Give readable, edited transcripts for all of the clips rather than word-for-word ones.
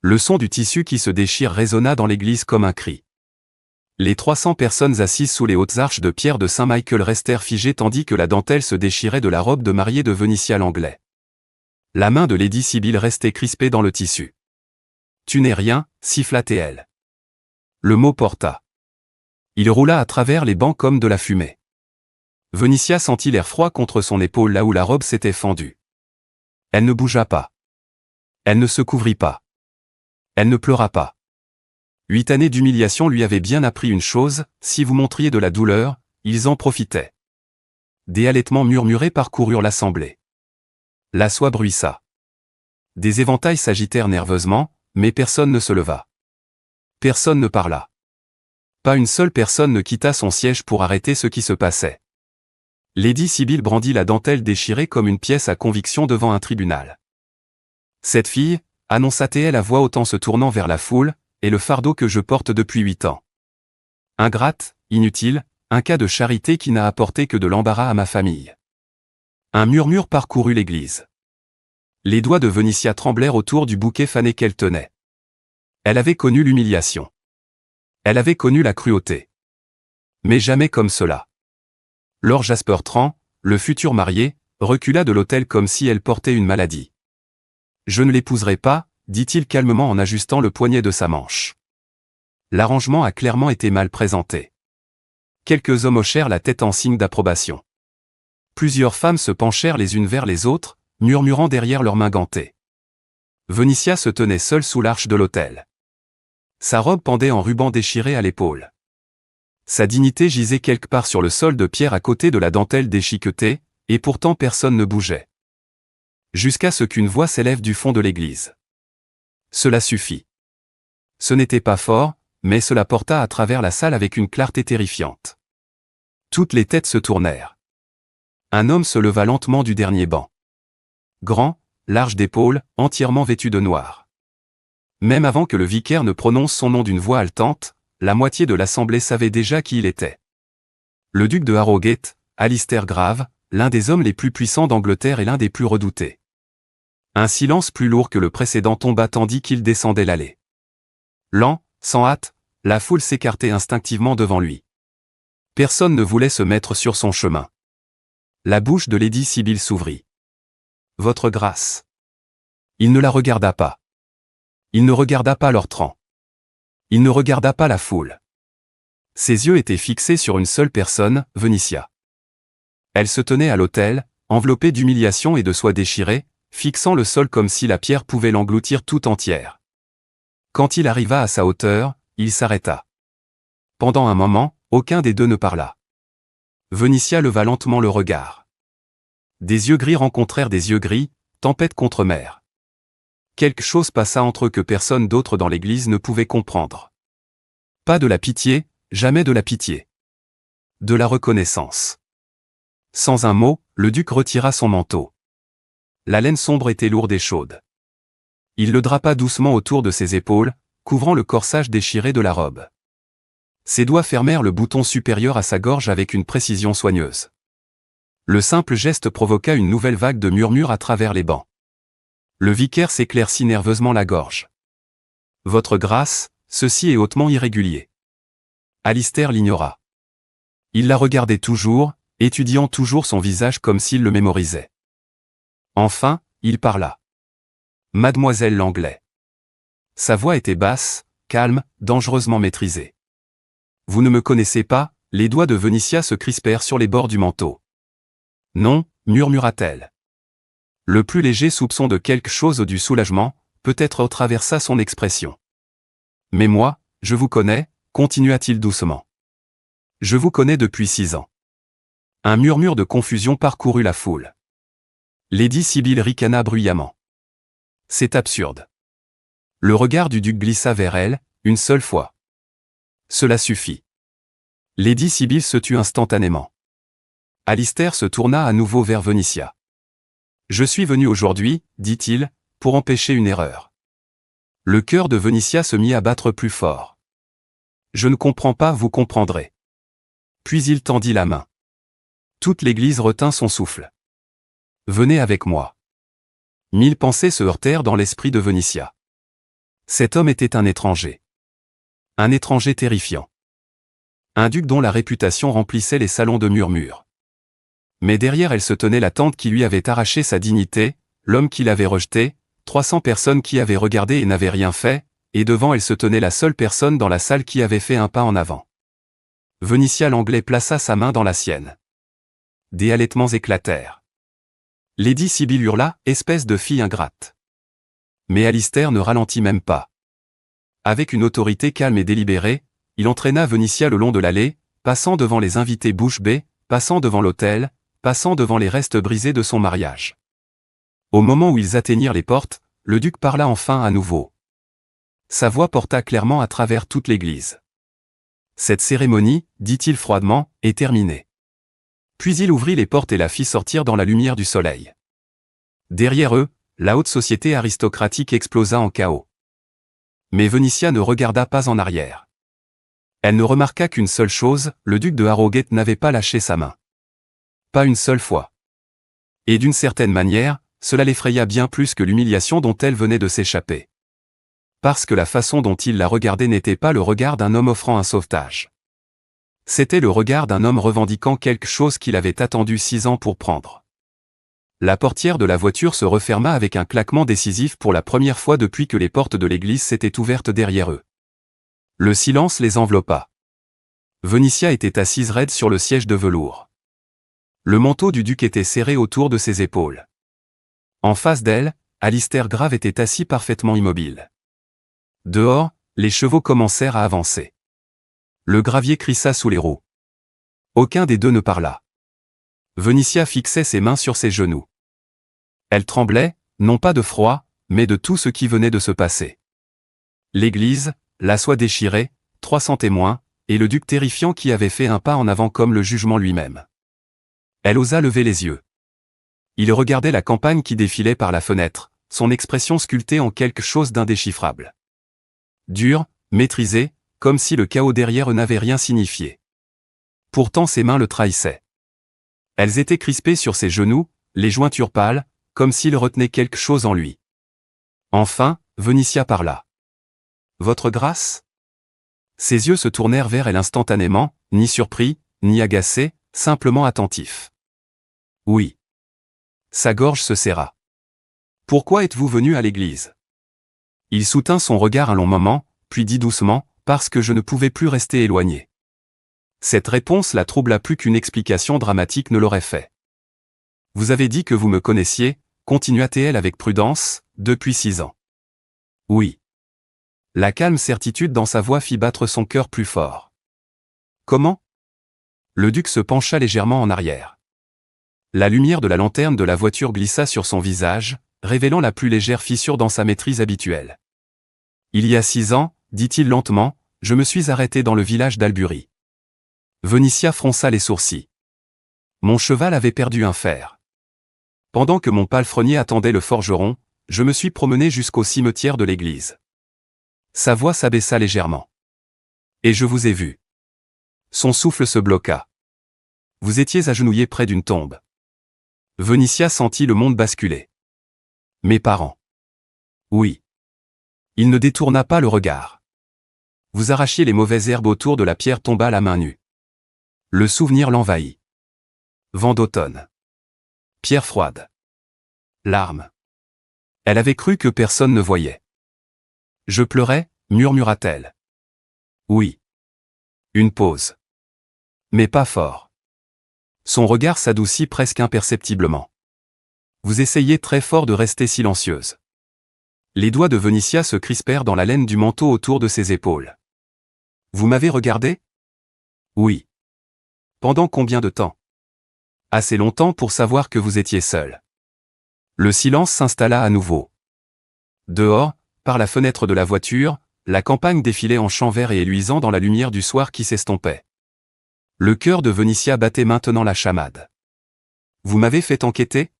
Le son du tissu qui se déchire résonna dans l'église comme un cri. Les 300 personnes assises sous les hautes arches de pierre de Saint-Michel restèrent figées tandis que la dentelle se déchirait de la robe de mariée de Venicia Langlais. La main de Lady Sibyl restait crispée dans le tissu. « Tu n'es rien » siffla-t-elle. Le mot porta. Il roula à travers les bancs comme de la fumée. Venicia sentit l'air froid contre son épaule là où la robe s'était fendue. Elle ne bougea pas. Elle ne se couvrit pas. Elle ne pleura pas. 8 années d'humiliation lui avaient bien appris une chose, si vous montriez de la douleur, ils en profitaient. Des halètements murmurés parcoururent l'assemblée. La soie bruissa. Des éventails s'agitèrent nerveusement, mais personne ne se leva. Personne ne parla. Pas une seule personne ne quitta son siège pour arrêter ce qui se passait. Lady Sibyl brandit la dentelle déchirée comme une pièce à conviction devant un tribunal. Cette fille, annonça-t-elle à voix haute en se tournant vers la foule, est le fardeau que je porte depuis 8 ans. Ingrate, inutile, un cas de charité qui n'a apporté que de l'embarras à ma famille. Un murmure parcourut l'église. Les doigts de Venicia tremblèrent autour du bouquet fané qu'elle tenait. Elle avait connu l'humiliation. Elle avait connu la cruauté. Mais jamais comme cela. Lord Jasper Trant, le futur marié, recula de l'autel comme si elle portait une maladie. « Je ne l'épouserai pas », dit-il calmement en ajustant le poignet de sa manche. L'arrangement a clairement été mal présenté. Quelques hommes hochèrent la tête en signe d'approbation. Plusieurs femmes se penchèrent les unes vers les autres, murmurant derrière leurs mains gantées. Venicia se tenait seule sous l'arche de l'autel. Sa robe pendait en ruban déchiré à l'épaule. Sa dignité gisait quelque part sur le sol de pierre à côté de la dentelle déchiquetée, et pourtant personne ne bougeait. Jusqu'à ce qu'une voix s'élève du fond de l'église. Cela suffit. Ce n'était pas fort, mais cela porta à travers la salle avec une clarté terrifiante. Toutes les têtes se tournèrent. Un homme se leva lentement du dernier banc. Grand, large d'épaules, entièrement vêtu de noir. Même avant que le vicaire ne prononce son nom d'une voix haletante, la moitié de l'assemblée savait déjà qui il était. Le duc de Harrogate, Alistair Grave, l'un des hommes les plus puissants d'Angleterre et l'un des plus redoutés. Un silence plus lourd que le précédent tomba tandis qu'il descendait l'allée. Lent, sans hâte, la foule s'écartait instinctivement devant lui. Personne ne voulait se mettre sur son chemin. La bouche de Lady Sibyl s'ouvrit. « Votre grâce. » Il ne la regarda pas. Il ne regarda pas Lord Trant. Il ne regarda pas la foule. Ses yeux étaient fixés sur une seule personne, Venicia. Elle se tenait à l'autel, enveloppée d'humiliation et de soie déchirée, fixant le sol comme si la pierre pouvait l'engloutir tout entière. Quand il arriva à sa hauteur, il s'arrêta. Pendant un moment, aucun des deux ne parla. Venicia leva lentement le regard. Des yeux gris rencontrèrent des yeux gris, tempête contre mer. Quelque chose passa entre eux que personne d'autre dans l'église ne pouvait comprendre. Pas de la pitié, jamais de la pitié. De la reconnaissance. Sans un mot, le duc retira son manteau. La laine sombre était lourde et chaude. Il le drapa doucement autour de ses épaules, couvrant le corsage déchiré de la robe. Ses doigts fermèrent le bouton supérieur à sa gorge avec une précision soigneuse. Le simple geste provoqua une nouvelle vague de murmures à travers les bancs. Le vicaire s'éclaircit nerveusement la gorge. « Votre grâce, ceci est hautement irrégulier. » Alistair l'ignora. Il la regardait toujours, étudiant toujours son visage comme s'il le mémorisait. Enfin, il parla. « Mademoiselle Langlais. » Sa voix était basse, calme, dangereusement maîtrisée. « Vous ne me connaissez pas ?» Les doigts de Venicia se crispèrent sur les bords du manteau. « Non » murmura-t-elle. Le plus léger soupçon de quelque chose du soulagement, peut-être traversa son expression. « Mais moi, je vous connais » continua-t-il doucement. « Je vous connais depuis 6 ans. » Un murmure de confusion parcourut la foule. Lady Sibyl ricana bruyamment. « C'est absurde. » Le regard du duc glissa vers elle, une seule fois. « Cela suffit. » Lady Sibyl se tut instantanément. Alistair se tourna à nouveau vers Venicia. « Je suis venu aujourd'hui, dit-il, pour empêcher une erreur. » Le cœur de Venicia se mit à battre plus fort. « Je ne comprends pas, vous comprendrez. » Puis il tendit la main. Toute l'église retint son souffle. « Venez avec moi. » 1000 pensées se heurtèrent dans l'esprit de Venicia. Cet homme était un étranger. Un étranger terrifiant. Un duc dont la réputation remplissait les salons de murmures. Mais derrière elle se tenait la tante qui lui avait arraché sa dignité, l'homme qui l'avait rejeté, 300 personnes qui avaient regardé et n'avaient rien fait, et devant elle se tenait la seule personne dans la salle qui avait fait un pas en avant. Vénitien l'Anglais plaça sa main dans la sienne. Des halètements éclatèrent. Lady Sibyl hurla, espèce de fille ingrate. Mais Alistair ne ralentit même pas. Avec une autorité calme et délibérée, il entraîna Vénitien le long de l'allée, passant devant les invités bouche bée, passant devant l'autel, passant devant les restes brisés de son mariage. Au moment où ils atteignirent les portes, le duc parla enfin à nouveau. Sa voix porta clairement à travers toute l'église. Cette cérémonie, dit-il froidement, est terminée. Puis il ouvrit les portes et la fit sortir dans la lumière du soleil. Derrière eux, la haute société aristocratique explosa en chaos. Mais Vénitien ne regarda pas en arrière. Elle ne remarqua qu'une seule chose, le duc de Harrogate n'avait pas lâché sa main. Pas une seule fois. Et d'une certaine manière, cela l'effraya bien plus que l'humiliation dont elle venait de s'échapper. Parce que la façon dont il la regardait n'était pas le regard d'un homme offrant un sauvetage. C'était le regard d'un homme revendiquant quelque chose qu'il avait attendu 6 ans pour prendre. La portière de la voiture se referma avec un claquement décisif pour la première fois depuis que les portes de l'église s'étaient ouvertes derrière eux. Le silence les enveloppa. Vénitien était assise raide sur le siège de velours. Le manteau du duc était serré autour de ses épaules. En face d'elle, Alistair Grave était assis parfaitement immobile. Dehors, les chevaux commencèrent à avancer. Le gravier crissa sous les roues. Aucun des deux ne parla. Vénitien fixait ses mains sur ses genoux. Elle tremblait, non pas de froid, mais de tout ce qui venait de se passer. L'église, la soie déchirée, 300 témoins, et le duc terrifiant qui avait fait un pas en avant comme le jugement lui-même. Elle osa lever les yeux. Il regardait la campagne qui défilait par la fenêtre, son expression sculptée en quelque chose d'indéchiffrable. Dure, maîtrisée, comme si le chaos derrière eux n'avait rien signifié. Pourtant ses mains le trahissaient. Elles étaient crispées sur ses genoux, les jointures pâles, comme s'il retenait quelque chose en lui. Enfin, Vénitien parla. « Votre grâce ?» Ses yeux se tournèrent vers elle instantanément, ni surpris, ni agacés, simplement attentifs. « Oui. » Sa gorge se serra. « Pourquoi êtes-vous venu à l'église ?» Il soutint son regard un long moment, puis dit doucement, « Parce que je ne pouvais plus rester éloigné. » Cette réponse la troubla plus qu'une explication dramatique ne l'aurait fait. « Vous avez dit que vous me connaissiez, » continua-t-elle avec prudence, « depuis 6 ans. » Oui. La calme certitude dans sa voix fit battre son cœur plus fort. « Comment ?» Le duc se pencha légèrement en arrière. La lumière de la lanterne de la voiture glissa sur son visage, révélant la plus légère fissure dans sa maîtrise habituelle. « Il y a 6 ans, dit-il lentement, je me suis arrêté dans le village d'Albury. » Vénitien fronça les sourcils. « Mon cheval avait perdu un fer. Pendant que mon palefrenier attendait le forgeron, je me suis promené jusqu'au cimetière de l'église. » Sa voix s'abaissa légèrement. « Et je vous ai vu. » Son souffle se bloqua. « Vous étiez agenouillé près d'une tombe. » Vénitien sentit le monde basculer. « Mes parents. » Oui. Il ne détourna pas le regard. « Vous arrachiez les mauvaises herbes autour de la pierre tombale à main nue. » Le souvenir l'envahit. Vent d'automne. Pierre froide. Larmes. Elle avait cru que personne ne voyait. « Je pleurais, » murmura-t-elle. « Oui. » Une pause. Mais pas fort. Son regard s'adoucit presque imperceptiblement. « Vous essayez très fort de rester silencieuse. » Les doigts de Vénitien se crispèrent dans la laine du manteau autour de ses épaules. « Vous m'avez regardé ? » Oui. « Pendant combien de temps ? » Assez longtemps pour savoir que vous étiez seul. Le silence s'installa à nouveau. Dehors, par la fenêtre de la voiture, la campagne défilait en champs verts et luisants dans la lumière du soir qui s'estompait. Le cœur de Vénitien battait maintenant la chamade. « Vous m'avez fait enquêter ? »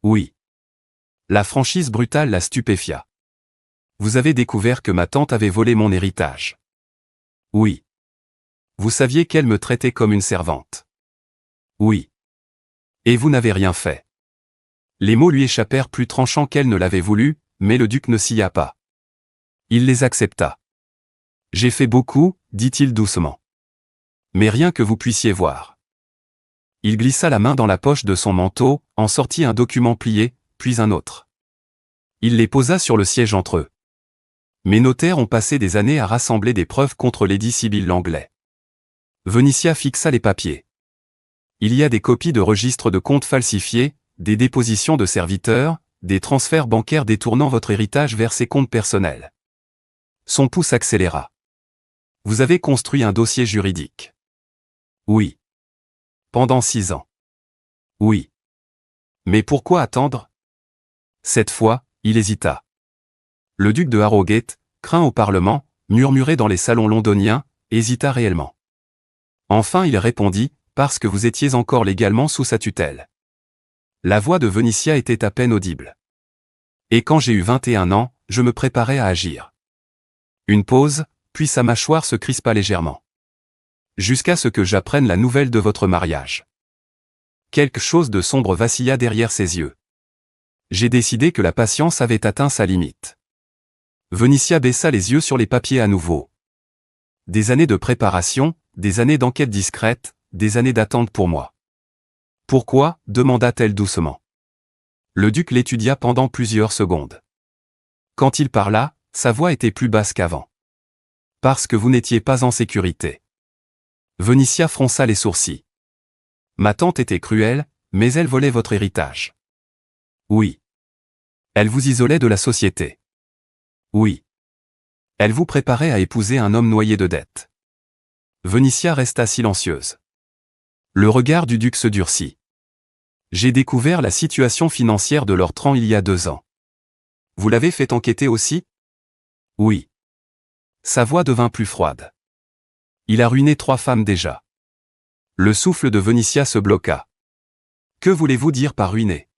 Oui. La franchise brutale la stupéfia. « Vous avez découvert que ma tante avait volé mon héritage. » Oui. Vous saviez qu'elle me traitait comme une servante. Oui. Et vous n'avez rien fait. Les mots lui échappèrent plus tranchants qu'elle ne l'avait voulu, mais le duc ne scia pas. Il les accepta. J'ai fait beaucoup, dit-il doucement. Mais rien que vous puissiez voir. Il glissa la main dans la poche de son manteau, en sortit un document plié, puis un autre. Il les posa sur le siège entre eux. Mes notaires ont passé des années à rassembler des preuves contre Lady Sibylle Langlais. Vénitia fixa les papiers. Il y a des copies de registres de comptes falsifiés, des dépositions de serviteurs, des transferts bancaires détournant votre héritage vers ses comptes personnels. Son pouce accéléra. Vous avez construit un dossier juridique. Oui. Pendant 6 ans. Oui. Mais pourquoi attendre? Cette fois, il hésita. Le duc de Harrogate, craint au Parlement, murmuré dans les salons londoniens, hésita réellement. Enfin il répondit, parce que vous étiez encore légalement sous sa tutelle. La voix de Vénitia était à peine audible. Et quand j'ai eu 21 ans, je me préparais à agir. Une pause, puis sa mâchoire se crispa légèrement. Jusqu'à ce que j'apprenne la nouvelle de votre mariage. Quelque chose de sombre vacilla derrière ses yeux. J'ai décidé que la patience avait atteint sa limite. Vénitia baissa les yeux sur les papiers à nouveau. Des années de préparation, des années d'enquête discrète, des années d'attente pour moi. Pourquoi? Demanda-t-elle doucement. Le duc l'étudia pendant plusieurs secondes. Quand il parla, sa voix était plus basse qu'avant. Parce que vous n'étiez pas en sécurité. Vénitia fronça les sourcils. Ma tante était cruelle, mais elle volait votre héritage. Oui. Elle vous isolait de la société. Oui. Elle vous préparait à épouser un homme noyé de dettes. Vénitia resta silencieuse. Le regard du duc se durcit. J'ai découvert la situation financière de Lord il y a 2 ans. Vous l'avez fait enquêter aussi? Oui. Sa voix devint plus froide. Il a ruiné 3 femmes déjà. Le souffle de Vénitia se bloqua. Que voulez-vous dire par ruiner?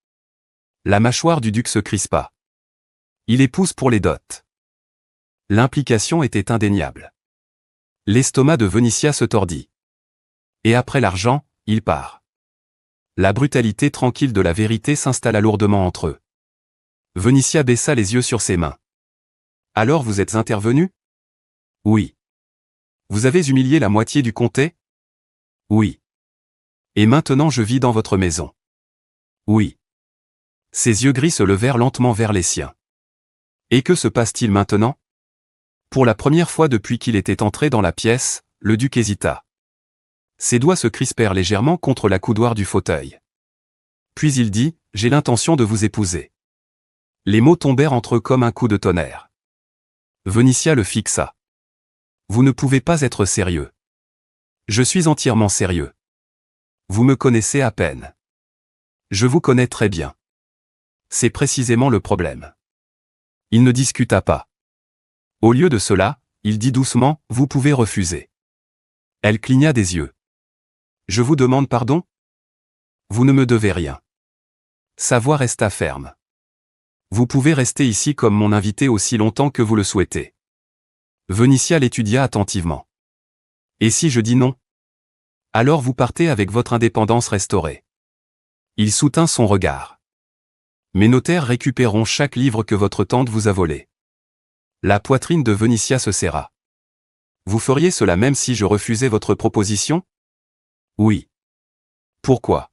La mâchoire du duc se crispa. Il épouse pour les dots. L'implication était indéniable. L'estomac de Vénitia se tordit. Et après l'argent, il part. La brutalité tranquille de la vérité s'installa lourdement entre eux. Vénitia baissa les yeux sur ses mains. Alors vous êtes intervenu? Oui. Vous avez humilié la moitié du comté? Oui. Et maintenant je vis dans votre maison? Oui. Ses yeux gris se levèrent lentement vers les siens. Et que se passe-t-il maintenant? Pour la première fois depuis qu'il était entré dans la pièce, le duc hésita. Ses doigts se crispèrent légèrement contre la coudoir du fauteuil. Puis il dit, j'ai l'intention de vous épouser. Les mots tombèrent entre eux comme un coup de tonnerre. Vénitia le fixa. Vous ne pouvez pas être sérieux. Je suis entièrement sérieux. Vous me connaissez à peine. Je vous connais très bien. C'est précisément le problème. Il ne discuta pas. Au lieu de cela, il dit doucement, vous pouvez refuser. Elle cligna des yeux. Je vous demande pardon? Vous ne me devez rien. Sa voix resta ferme. Vous pouvez rester ici comme mon invité aussi longtemps que vous le souhaitez. Vénitia l'étudia attentivement. Et si je dis non? Alors vous partez avec votre indépendance restaurée. Il soutint son regard. Mes notaires récupéreront chaque livre que votre tante vous a volé. La poitrine de Vénitia se serra. Vous feriez cela même si je refusais votre proposition? Oui. Pourquoi?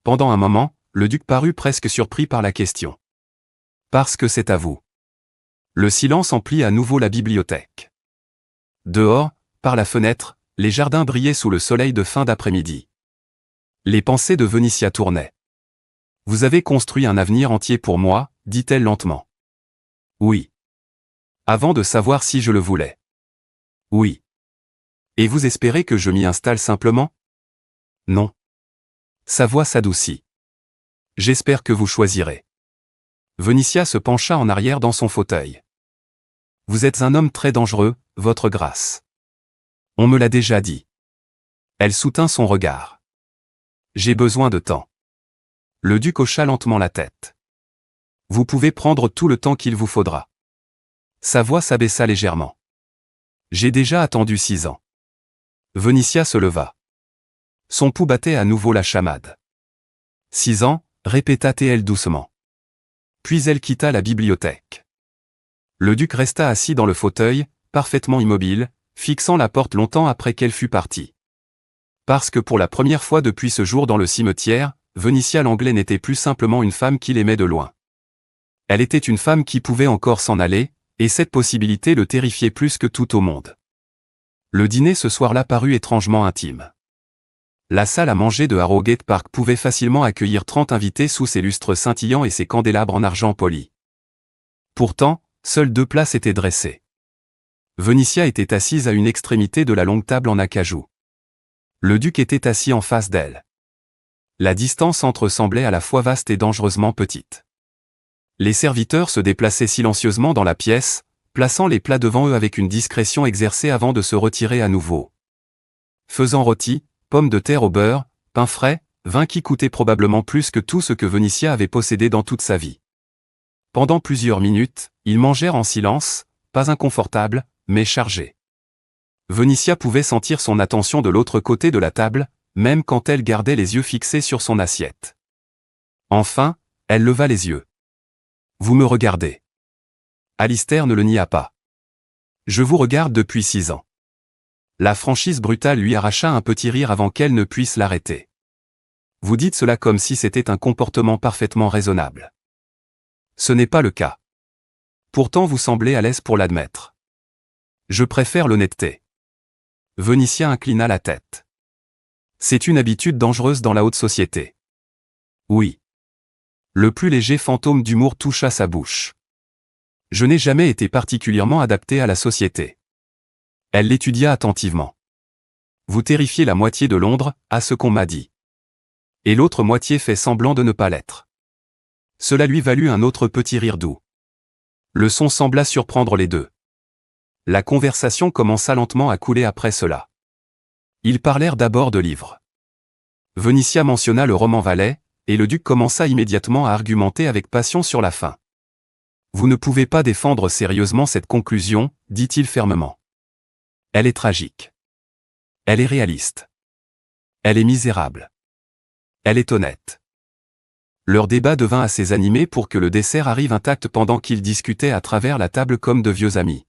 Pendant un moment, le duc parut presque surpris par la question. Parce que c'est à vous. Le silence emplit à nouveau la bibliothèque. Dehors, par la fenêtre, les jardins brillaient sous le soleil de fin d'après-midi. Les pensées de Vénitia tournaient. Vous avez construit un avenir entier pour moi, dit-elle lentement. Oui. Avant de savoir si je le voulais. Oui. Et vous espérez que je m'y installe simplement? Non. Sa voix s'adoucit. J'espère que vous choisirez. Vénitia se pencha en arrière dans son fauteuil. Vous êtes un homme très dangereux, votre grâce. On me l'a déjà dit. Elle soutint son regard. J'ai besoin de temps. Le duc hocha lentement la tête. Vous pouvez prendre tout le temps qu'il vous faudra. Sa voix s'abaissa légèrement. J'ai déjà attendu 6 ans. Vénitia se leva. Son pouls battait à nouveau la chamade. 6 ans, répéta-t-elle doucement. Puis elle quitta la bibliothèque. Le duc resta assis dans le fauteuil, parfaitement immobile, fixant la porte longtemps après qu'elle fût partie. Parce que pour la première fois depuis ce jour dans le cimetière, Vénitia Langlais n'était plus simplement une femme qu'il aimait de loin. Elle était une femme qui pouvait encore s'en aller, et cette possibilité le terrifiait plus que tout au monde. Le dîner ce soir-là parut étrangement intime. La salle à manger de Harrogate Park pouvait facilement accueillir 30 invités sous ses lustres scintillants et ses candélabres en argent poli. Pourtant, seules 2 places étaient dressées. Vénitia était assise à une extrémité de la longue table en acajou. Le duc était assis en face d'elle. La distance entre eux semblait à la fois vaste et dangereusement petite. Les serviteurs se déplaçaient silencieusement dans la pièce, plaçant les plats devant eux avec une discrétion exercée avant de se retirer à nouveau. Faisant rôtis, pommes de terre au beurre, pain frais, vin qui coûtait probablement plus que tout ce que Vénitia avait possédé dans toute sa vie. Pendant plusieurs minutes, ils mangèrent en silence, pas inconfortables, mais chargés. Vénitia pouvait sentir son attention de l'autre côté de la table, même quand elle gardait les yeux fixés sur son assiette. Enfin, elle leva les yeux. « Vous me regardez. » Alistair ne le nia pas. « Je vous regarde depuis 6 ans. » La franchise brutale lui arracha un petit rire avant qu'elle ne puisse l'arrêter. « Vous dites cela comme si c'était un comportement parfaitement raisonnable. Ce n'est pas le cas. Pourtant vous semblez à l'aise pour l'admettre. Je préfère l'honnêteté. » Vénitia inclina la tête. C'est une habitude dangereuse dans la haute société. Oui. Le plus léger fantôme d'humour toucha sa bouche. Je n'ai jamais été particulièrement adapté à la société. Elle l'étudia attentivement. Vous terrifiez la moitié de Londres, à ce qu'on m'a dit. Et l'autre moitié fait semblant de ne pas l'être. Cela lui valut un autre petit rire doux. Le son sembla surprendre les deux. La conversation commença lentement à couler après cela. Ils parlèrent d'abord de livres. Vénitia mentionna le roman Valet, et le duc commença immédiatement à argumenter avec passion sur la fin. Vous ne pouvez pas défendre sérieusement cette conclusion, dit-il fermement. Elle est tragique. Elle est réaliste. Elle est misérable. Elle est honnête. Leur débat devint assez animé pour que le dessert arrive intact pendant qu'ils discutaient à travers la table comme de vieux amis.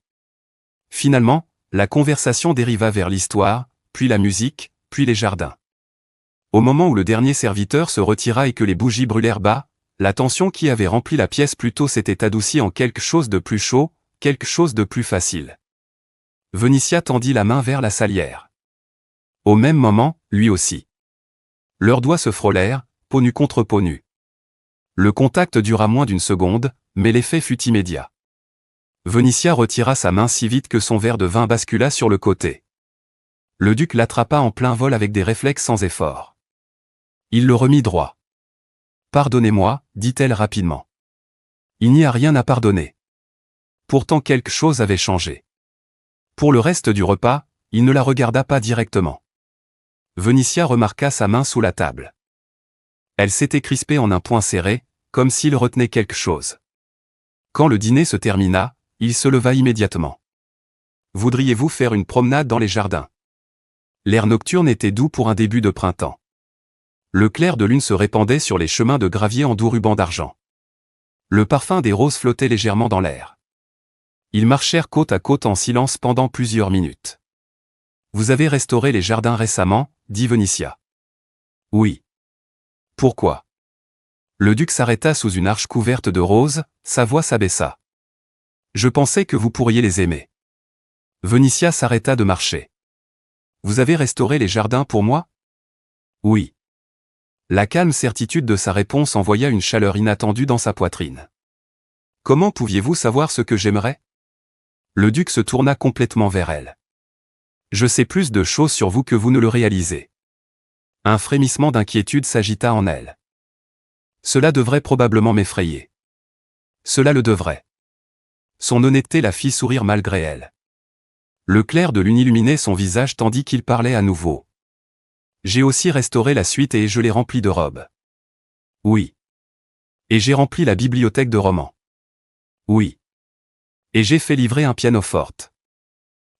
Finalement, la conversation dériva vers l'histoire, puis la musique, puis les jardins. Au moment où le dernier serviteur se retira et que les bougies brûlèrent bas, la tension qui avait rempli la pièce plus tôt s'était adoucie en quelque chose de plus chaud, quelque chose de plus facile. Vénitia tendit la main vers la salière. Au même moment, lui aussi. Leurs doigts se frôlèrent, peau nue contre peau nue. Le contact dura moins d'une seconde, mais l'effet fut immédiat. Vénitia retira sa main si vite que son verre de vin bascula sur le côté. Le duc l'attrapa en plein vol avec des réflexes sans effort. Il le remit droit. « Pardonnez-moi, dit-elle rapidement. Il n'y a rien à pardonner. » Pourtant quelque chose avait changé. Pour le reste du repas, il ne la regarda pas directement. Vénitia remarqua sa main sous la table. Elle s'était crispée en un poing serré, comme s'il retenait quelque chose. Quand le dîner se termina, il se leva immédiatement. « Voudriez-vous faire une promenade dans les jardins ? » L'air nocturne était doux pour un début de printemps. Le clair de lune se répandait sur les chemins de gravier en doux rubans d'argent. Le parfum des roses flottait légèrement dans l'air. Ils marchèrent côte à côte en silence pendant plusieurs minutes. « Vous avez restauré les jardins récemment » dit Vénitia. « Oui. » « Pourquoi ?» Le duc s'arrêta sous une arche couverte de roses, sa voix s'abaissa. « Je pensais que vous pourriez les aimer. » Vénitia s'arrêta de marcher. « Vous avez restauré les jardins pour moi ? » « Oui. » La calme certitude de sa réponse envoya une chaleur inattendue dans sa poitrine. « Comment pouviez-vous savoir ce que j'aimerais ?» Le duc se tourna complètement vers elle. « Je sais plus de choses sur vous que vous ne le réalisez. » Un frémissement d'inquiétude s'agita en elle. « Cela devrait probablement m'effrayer. » Cela le devrait. Son honnêteté la fit sourire malgré elle. Le clair de lune illuminait son visage tandis qu'il parlait à nouveau. « J'ai aussi restauré la suite et je l'ai remplie de robes. » « Oui. » « Et j'ai rempli la bibliothèque de romans. » « Oui. » « Et j'ai fait livrer un pianoforte. »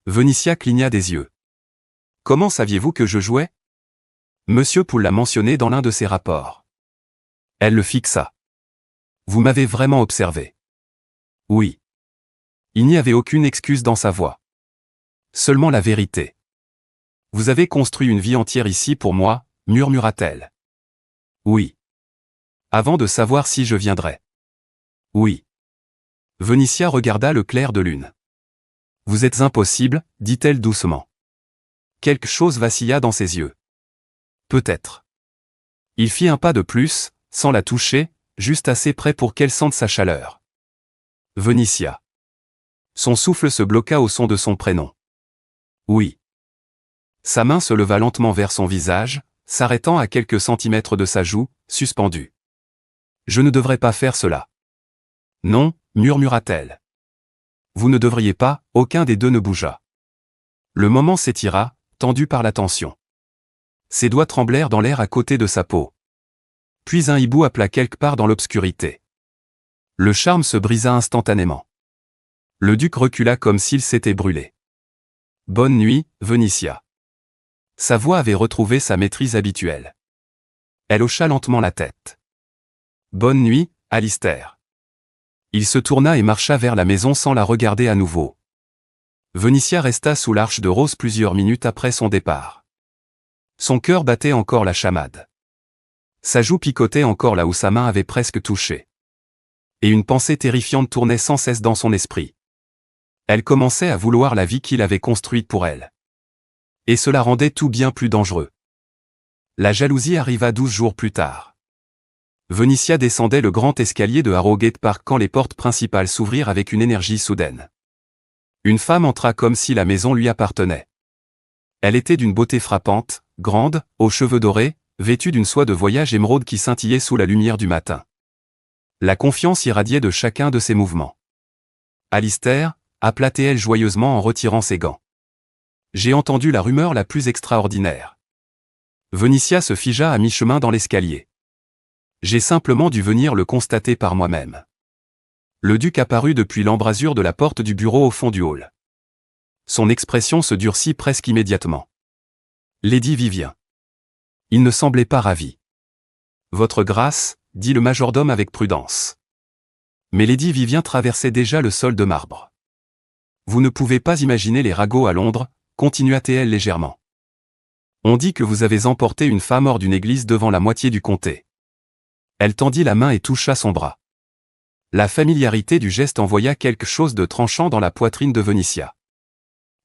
Vénitia cligna des yeux. « Comment saviez-vous que je jouais ? » Monsieur Poole l'a mentionné dans l'un de ses rapports. Elle le fixa. « Vous m'avez vraiment observé. » « Oui. » Il n'y avait aucune excuse dans sa voix. Seulement la vérité. Vous avez construit une vie entière ici pour moi, murmura-t-elle. Oui. Avant de savoir si je viendrais. Oui. Vénitia regarda le clair de lune. Vous êtes impossible, dit-elle doucement. Quelque chose vacilla dans ses yeux. Peut-être. Il fit un pas de plus, sans la toucher, juste assez près pour qu'elle sente sa chaleur. Vénitia. Son souffle se bloqua au son de son prénom. Oui. Sa main se leva lentement vers son visage, s'arrêtant à quelques centimètres de sa joue, suspendue. Je ne devrais pas faire cela. Non, murmura-t-elle. Vous ne devriez pas, aucun des deux ne bougea. Le moment s'étira, tendu par la tension. Ses doigts tremblèrent dans l'air à côté de sa peau. Puis un hibou appela quelque part dans l'obscurité. Le charme se brisa instantanément. Le duc recula comme s'il s'était brûlé. Bonne nuit, Vénitia. Sa voix avait retrouvé sa maîtrise habituelle. Elle hocha lentement la tête. Bonne nuit, Alistair. Il se tourna et marcha vers la maison sans la regarder à nouveau. Vénitia resta sous l'arche de rose plusieurs minutes après son départ. Son cœur battait encore la chamade. Sa joue picotait encore là où sa main avait presque touché. Et une pensée terrifiante tournait sans cesse dans son esprit. Elle commençait à vouloir la vie qu'il avait construite pour elle. Et cela rendait tout bien plus dangereux. La jalousie arriva 12 jours plus tard. Vénitia descendait le grand escalier de Harrogate Park quand les portes principales s'ouvrirent avec une énergie soudaine. Une femme entra comme si la maison lui appartenait. Elle était d'une beauté frappante, grande, aux cheveux dorés, vêtue d'une soie de voyage émeraude qui scintillait sous la lumière du matin. La confiance irradiait de chacun de ses mouvements. Alistair, appela-t-elle joyeusement en retirant ses gants. J'ai entendu la rumeur la plus extraordinaire. Vénitia se figea à mi-chemin dans l'escalier. J'ai simplement dû venir le constater par moi-même. Le duc apparut depuis l'embrasure de la porte du bureau au fond du hall. Son expression se durcit presque immédiatement. Lady Vivien. Il ne semblait pas ravi. Votre grâce, dit le majordome avec prudence. Mais Lady Vivien traversait déjà le sol de marbre. Vous ne pouvez pas imaginer les ragots à Londres, continua-t-elle légèrement. On dit que vous avez emporté une femme hors d'une église devant la moitié du comté. Elle tendit la main et toucha son bras. La familiarité du geste envoya quelque chose de tranchant dans la poitrine de Vénitia.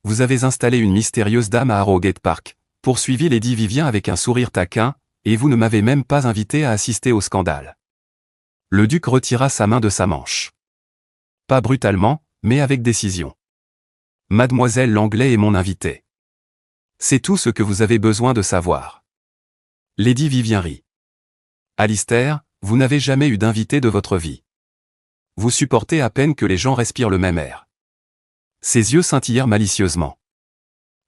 Vous avez installé une mystérieuse dame à Harrogate Park, poursuivit Lady Vivien avec un sourire taquin, et vous ne m'avez même pas invité à assister au scandale. Le duc retira sa main de sa manche. Pas brutalement, mais avec décision. Mademoiselle Langley est mon invitée. C'est tout ce que vous avez besoin de savoir. Lady Vivien rit. Alistair, vous n'avez jamais eu d'invité de votre vie. Vous supportez à peine que les gens respirent le même air. Ses yeux scintillèrent malicieusement.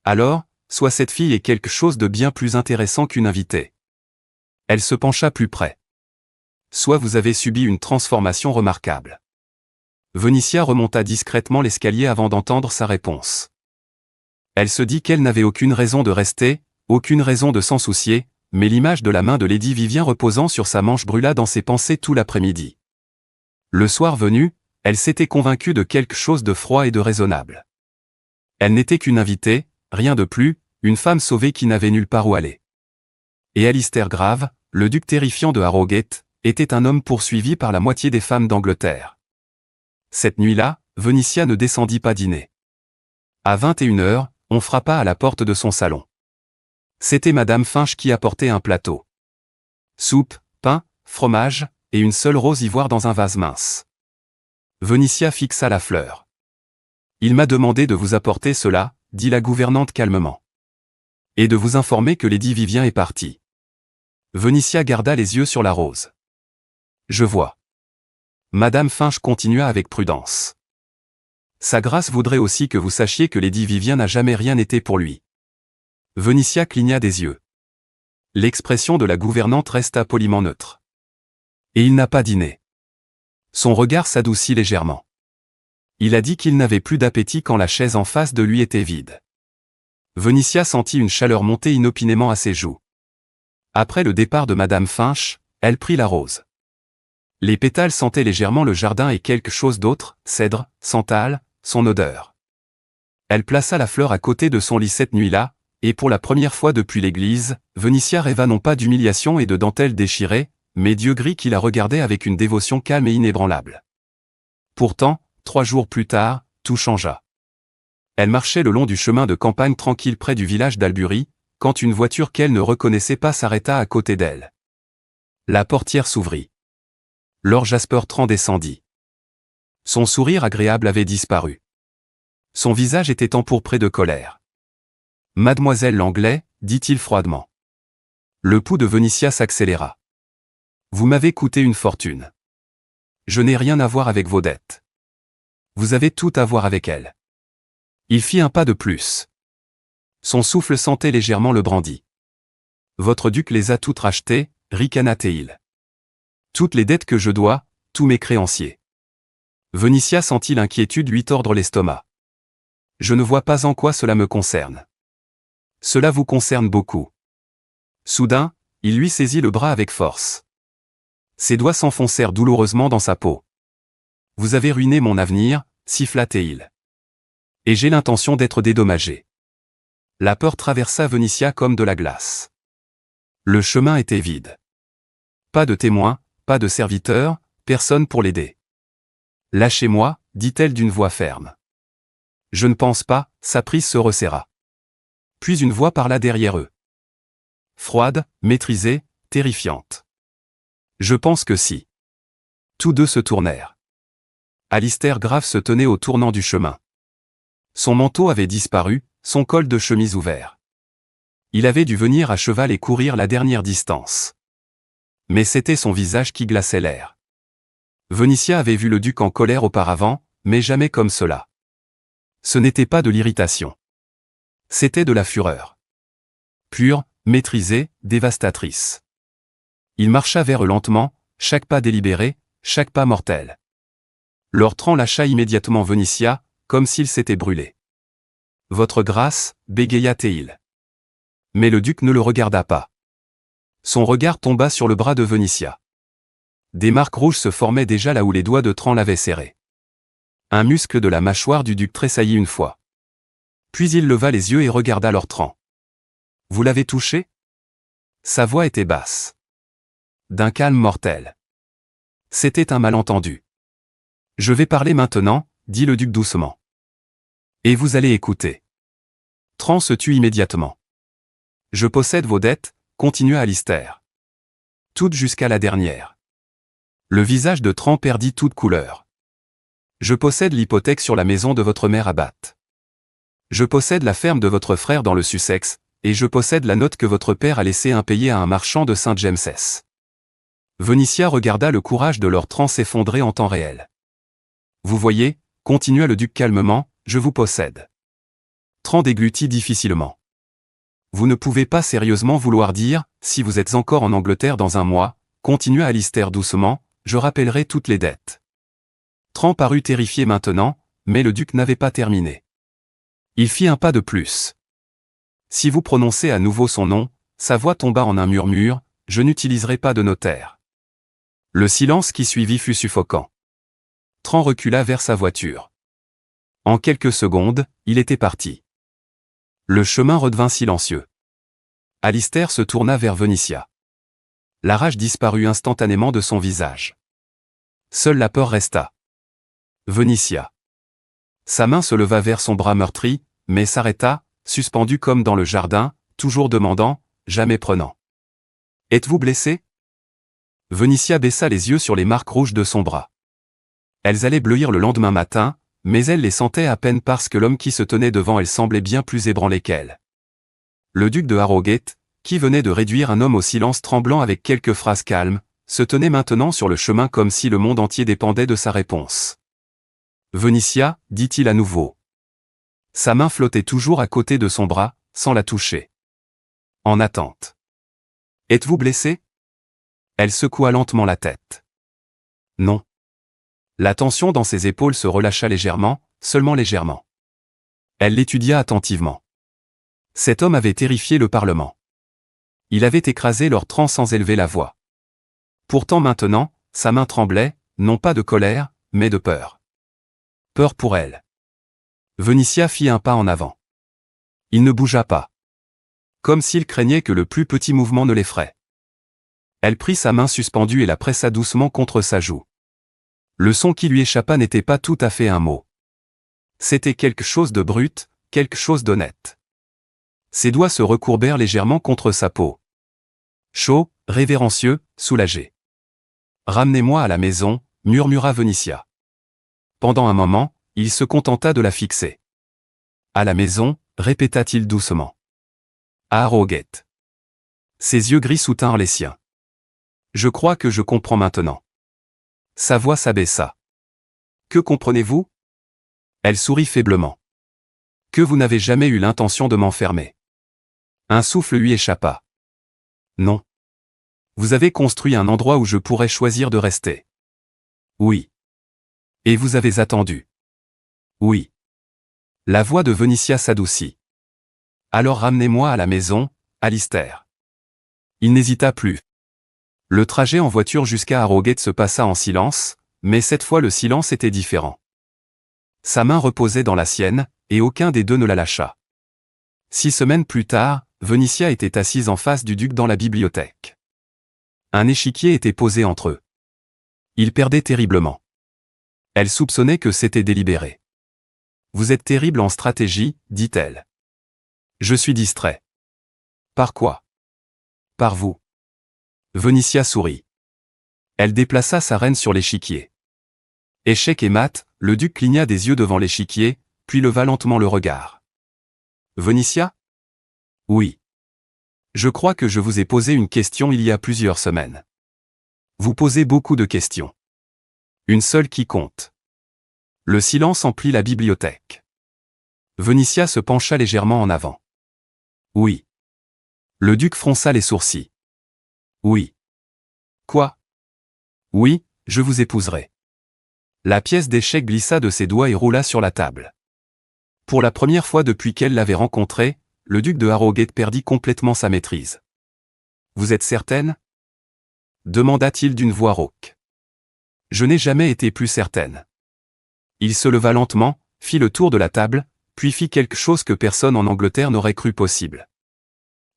Alors, soit cette fille est quelque chose de bien plus intéressant qu'une invitée. Elle se pencha plus près. Soit vous avez subi une transformation remarquable. Vénitia remonta discrètement l'escalier avant d'entendre sa réponse. Elle se dit qu'elle n'avait aucune raison de rester, aucune raison de s'en soucier, mais l'image de la main de Lady Vivien reposant sur sa manche brûla dans ses pensées tout l'après-midi. Le soir venu, elle s'était convaincue de quelque chose de froid et de raisonnable. Elle n'était qu'une invitée, rien de plus, une femme sauvée qui n'avait nulle part où aller. Et Alistair Grave, le duc terrifiant de Harrogate, était un homme poursuivi par la moitié des femmes d'Angleterre. Cette nuit-là, Vénitia ne descendit pas dîner. À 21h, on frappa à la porte de son salon. C'était Madame Finch qui apportait un plateau. Soupe, pain, fromage, et une seule rose ivoire dans un vase mince. Vénitia fixa la fleur. Il m'a demandé de vous apporter cela, dit la gouvernante calmement. Et de vous informer que Lady Vivien est partie. Vénitia garda les yeux sur la rose. Je vois. Madame Finch continua avec prudence. Sa grâce voudrait aussi que vous sachiez que Lady Vivien n'a jamais rien été pour lui. Vénitia cligna des yeux. L'expression de la gouvernante resta poliment neutre. Et il n'a pas dîné. Son regard s'adoucit légèrement. Il a dit qu'il n'avait plus d'appétit quand la chaise en face de lui était vide. Vénitia sentit une chaleur monter inopinément à ses joues. Après le départ de Madame Finch, elle prit la rose. Les pétales sentaient légèrement le jardin et quelque chose d'autre, cèdre, santal, son odeur. Elle plaça la fleur à côté de son lit cette nuit-là, et pour la première fois depuis l'église, Vénitia rêva non pas d'humiliation et de dentelle déchirée, mais d'yeux gris qui la regardaient avec une dévotion calme et inébranlable. Pourtant, 3 jours plus tard, tout changea. Elle marchait le long du chemin de campagne tranquille près du village d'Albury, quand une voiture qu'elle ne reconnaissait pas s'arrêta à côté d'elle. La portière s'ouvrit. Lord Jasper Trant descendit. Son sourire agréable avait disparu. Son visage était empourpré de colère. « Mademoiselle Langley, dit-il froidement. » Le pouls de Vénitia s'accéléra. « Vous m'avez coûté une fortune. Je n'ai rien à voir avec vos dettes. Vous avez tout à voir avec elle. » Il fit un pas de plus. Son souffle sentait légèrement le brandy. « Votre duc les a toutes rachetées, ricana-t-il. Toutes les dettes que je dois, tous mes créanciers. » Vénitia sentit l'inquiétude lui tordre l'estomac. « Je ne vois pas en quoi cela me concerne. » « Cela vous concerne beaucoup. » Soudain, il lui saisit le bras avec force. Ses doigts s'enfoncèrent douloureusement dans sa peau. « Vous avez ruiné mon avenir, siffla-t-il. Et j'ai l'intention d'être dédommagé. » La peur traversa Vénitia comme de la glace. Le chemin était vide. Pas de témoins, pas de serviteurs, personne pour l'aider. « Lâchez-moi, dit-elle d'une voix ferme. Je ne pense pas, sa prise se resserra. Puis une voix parla derrière eux. Froide, maîtrisée, terrifiante. « Je pense que si. » Tous deux se tournèrent. Alistair Grave se tenait au tournant du chemin. Son manteau avait disparu, son col de chemise ouvert. Il avait dû venir à cheval et courir la dernière distance. Mais c'était son visage qui glaçait l'air. Vénitia avait vu le duc en colère auparavant, mais jamais comme cela. Ce n'était pas de l'irritation. C'était de la fureur. Pure, maîtrisée, dévastatrice. Il marcha vers eux lentement, chaque pas délibéré, chaque pas mortel. Lord Trant lâcha immédiatement Vénitia, comme s'il s'était brûlé. « Votre grâce, bégaya-t-il. » Mais le duc ne le regarda pas. Son regard tomba sur le bras de Vénitia. Des marques rouges se formaient déjà là où les doigts de Trant l'avaient serré. Un muscle de la mâchoire du duc tressaillit une fois. Puis il leva les yeux et regarda Lord Trant. « Vous l'avez touché ?» Sa voix était basse. D'un calme mortel. C'était un malentendu. « Je vais parler maintenant, » dit le duc doucement. « Et vous allez écouter. » Trant se tut immédiatement. « Je possède vos dettes, » continua Alistair. « Toutes jusqu'à la dernière. » Le visage de Trant perdit toute couleur. « Je possède l'hypothèque sur la maison de votre mère à Bath. Je possède la ferme de votre frère dans le Sussex, et je possède la note que votre père a laissée impayée à un marchand de Saint James's. » Vénitia regarda le courage de Lord Trant s'effondrer en temps réel. « Vous voyez, » continua le duc calmement, « je vous possède. » Trant déglutit difficilement. « Vous ne pouvez pas sérieusement vouloir dire, si vous êtes encore en Angleterre dans un mois, » continua Alistair doucement, « je rappellerai toutes les dettes. » Trant parut terrifié maintenant, mais le duc n'avait pas terminé. Il fit un pas de plus. « Si vous prononcez à nouveau son nom, » sa voix tomba en un murmure, « je n'utiliserai pas de notaire. » Le silence qui suivit fut suffocant. Trant recula vers sa voiture. En quelques secondes, il était parti. Le chemin redevint silencieux. Alistair se tourna vers Vénitia. La rage disparut instantanément de son visage. Seule la peur resta. Vénitia. Sa main se leva vers son bras meurtri, mais s'arrêta, suspendu comme dans le jardin, toujours demandant, jamais prenant. « Êtes-vous blessé ?» Vénitia baissa les yeux sur les marques rouges de son bras. Elles allaient bleuir le lendemain matin, mais elle les sentait à peine parce que l'homme qui se tenait devant elle semblait bien plus ébranlé qu'elle. Le duc de Harrogate, qui venait de réduire un homme au silence tremblant avec quelques phrases calmes, se tenait maintenant sur le chemin comme si le monde entier dépendait de sa réponse. « Vénitia, » dit-il à nouveau. Sa main flottait toujours à côté de son bras, sans la toucher. En attente. « Êtes-vous blessé ?» Elle secoua lentement la tête. « Non. » La tension dans ses épaules se relâcha légèrement, seulement légèrement. Elle l'étudia attentivement. Cet homme avait terrifié le Parlement. Il avait écrasé Lord Trant sans élever la voix. Pourtant maintenant, sa main tremblait, non pas de colère, mais de peur. Peur pour elle. Venicia fit un pas en avant. Il ne bougea pas. Comme s'il craignait que le plus petit mouvement ne l'effraie. Elle prit sa main suspendue et la pressa doucement contre sa joue. Le son qui lui échappa n'était pas tout à fait un mot. C'était quelque chose de brut, quelque chose d'honnête. Ses doigts se recourbèrent légèrement contre sa peau. Chaud, révérencieux, soulagé. « Ramenez-moi à la maison », murmura Venicia. Pendant un moment, il se contenta de la fixer. « À la maison », répéta-t-il doucement. « À Harrogate. » Ses yeux gris soutinrent les siens. « Je crois que je comprends maintenant. » Sa voix s'abaissa. « Que comprenez-vous » Elle sourit faiblement. « Que vous n'avez jamais eu l'intention de m'enfermer. » Un souffle lui échappa. « Non. Vous avez construit un endroit où je pourrais choisir de rester. » « Oui. » « Et vous avez attendu. » « Oui. » La voix de Venicia s'adoucit. « Alors ramenez-moi à la maison, Alistair. » Il n'hésita plus. Le trajet en voiture jusqu'à Harrogate se passa en silence, mais cette fois le silence était différent. Sa main reposait dans la sienne, et aucun des deux ne la lâcha. 6 semaines plus tard, Venicia était assise en face du duc dans la bibliothèque. Un échiquier était posé entre eux. Il perdait terriblement. Elle soupçonnait que c'était délibéré. « Vous êtes terrible en stratégie, dit-elle. »« Je suis distrait. »« Par quoi ?»« Par vous. » Venicia sourit. Elle déplaça sa reine sur l'échiquier. Échec et mat, le duc cligna des yeux devant l'échiquier, puis leva lentement le regard. « Venicia ?»« Oui. Je crois que je vous ai posé une question il y a plusieurs semaines. Vous posez beaucoup de questions. Une seule qui compte. » Le silence emplit la bibliothèque. Venicia se pencha légèrement en avant. « Oui. » Le duc fronça les sourcils. « Oui. »« Quoi ?»« Oui, je vous épouserai. » La pièce d'échec glissa de ses doigts et roula sur la table. Pour la première fois depuis qu'elle l'avait rencontré, le duc de Harrogate perdit complètement sa maîtrise. « Vous êtes certaine ?» demanda-t-il d'une voix rauque. « Je n'ai jamais été plus certaine. » Il se leva lentement, fit le tour de la table, puis fit quelque chose que personne en Angleterre n'aurait cru possible.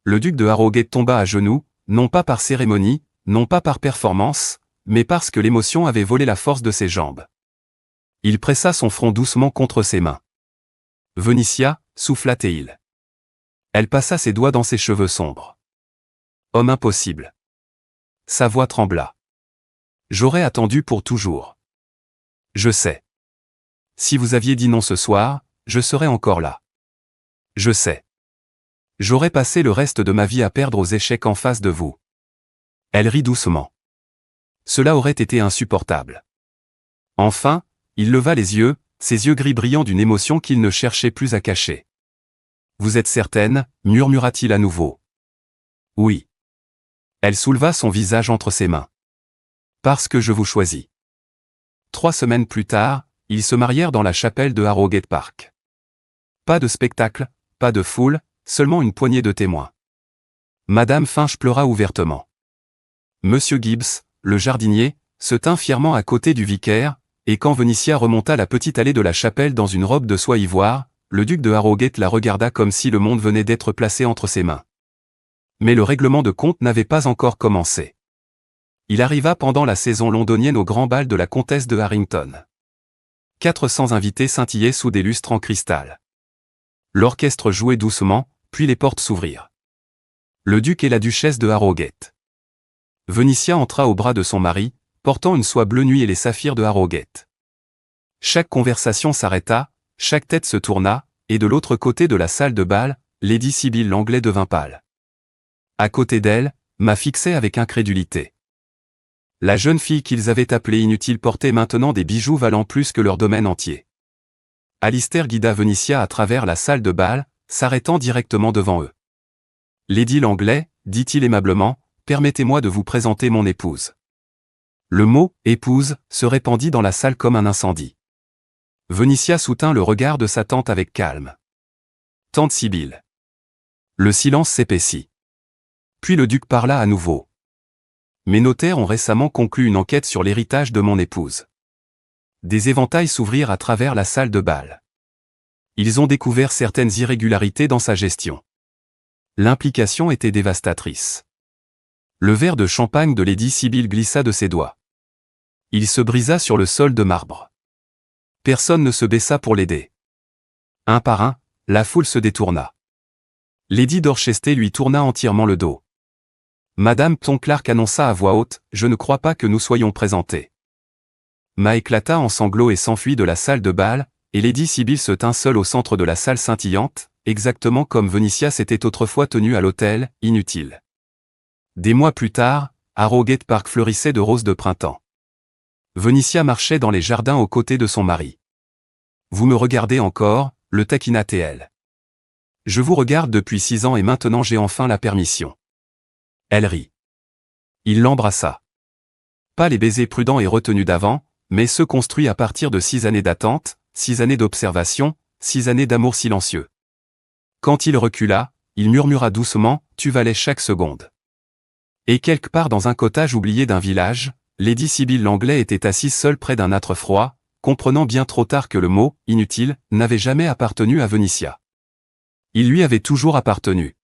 Le duc de Harrogate tomba à genoux, non pas par cérémonie, non pas par performance, mais parce que l'émotion avait volé la force de ses jambes. Il pressa son front doucement contre ses mains. « Venicia » souffla-t-il. Elle passa ses doigts dans ses cheveux sombres. « Homme impossible. » Sa voix trembla. « J'aurais attendu pour toujours. » « Je sais. Si vous aviez dit non ce soir, je serais encore là. Je sais. J'aurais passé le reste de ma vie à perdre aux échecs en face de vous. » Elle rit doucement. Cela aurait été insupportable. Enfin, il leva les yeux, ses yeux gris brillants d'une émotion qu'il ne cherchait plus à cacher. « Vous êtes certaine » murmura-t-il à nouveau. « Oui. » Elle souleva son visage entre ses mains. « Parce que je vous choisis. » 3 semaines plus tard, ils se marièrent dans la chapelle de Harrogate Park. Pas de spectacle, pas de foule, seulement une poignée de témoins. Madame Finch pleura ouvertement. Monsieur Gibbs, le jardinier, se tint fièrement à côté du vicaire, et quand Venicia remonta la petite allée de la chapelle dans une robe de soie ivoire, le duc de Harrogate la regarda comme si le monde venait d'être placé entre ses mains. Mais le règlement de compte n'avait pas encore commencé. Il arriva pendant la saison londonienne au grand bal de la comtesse de Harrington. 400 invités scintillaient sous des lustres en cristal. L'orchestre jouait doucement, puis les portes s'ouvrirent. Le duc et la duchesse de Harrogate. Venicia entra au bras de son mari, portant une soie bleu nuit et les saphirs de Harrogate. Chaque conversation s'arrêta, chaque tête se tourna, et de l'autre côté de la salle de bal, Lady Sibyl Langley devint pâle. À côté d'elle, m'a fixait avec incrédulité. La jeune fille qu'ils avaient appelée inutile portait maintenant des bijoux valant plus que leur domaine entier. Alistair guida Venicia à travers la salle de bal, s'arrêtant directement devant eux. « Lady Langley, dit-il aimablement, permettez-moi de vous présenter mon épouse. » Le mot « épouse » se répandit dans la salle comme un incendie. Venicia soutint le regard de sa tante avec calme. « Tante Sibyl. » Le silence s'épaissit. Puis le duc parla à nouveau. Mes notaires ont récemment conclu une enquête sur l'héritage de mon épouse. Des éventails s'ouvrirent à travers la salle de bal. Ils ont découvert certaines irrégularités dans sa gestion. L'implication était dévastatrice. Le verre de champagne de Lady Sibyl glissa de ses doigts. Il se brisa sur le sol de marbre. Personne ne se baissa pour l'aider. Un par un, la foule se détourna. Lady Dorchester lui tourna entièrement le dos. Madame Clark annonça à voix haute, « Je ne crois pas que nous soyons présentés. » Ma éclata en sanglots et s'enfuit de la salle de bal, et Lady Sibyl se tint seule au centre de la salle scintillante, exactement comme Venicia s'était autrefois tenue à l'hôtel, inutile. Des mois plus tard, Harrogate Park fleurissait de roses de printemps. Venicia marchait dans les jardins aux côtés de son mari. « Vous me regardez encore » le taquina-t-elle. « Je vous regarde depuis 6 ans et maintenant j'ai enfin la permission. » Elle rit. Il l'embrassa. Pas les baisers prudents et retenus d'avant, mais ceux construits à partir de 6 années d'attente, 6 années d'observation, 6 années d'amour silencieux. Quand il recula, il murmura doucement, « Tu valais chaque seconde. » Et quelque part dans un cottage oublié d'un village, Lady Sibyl Langley était assise seule près d'un âtre froid, comprenant bien trop tard que le mot « inutile » n'avait jamais appartenu à Venicia. Il lui avait toujours appartenu.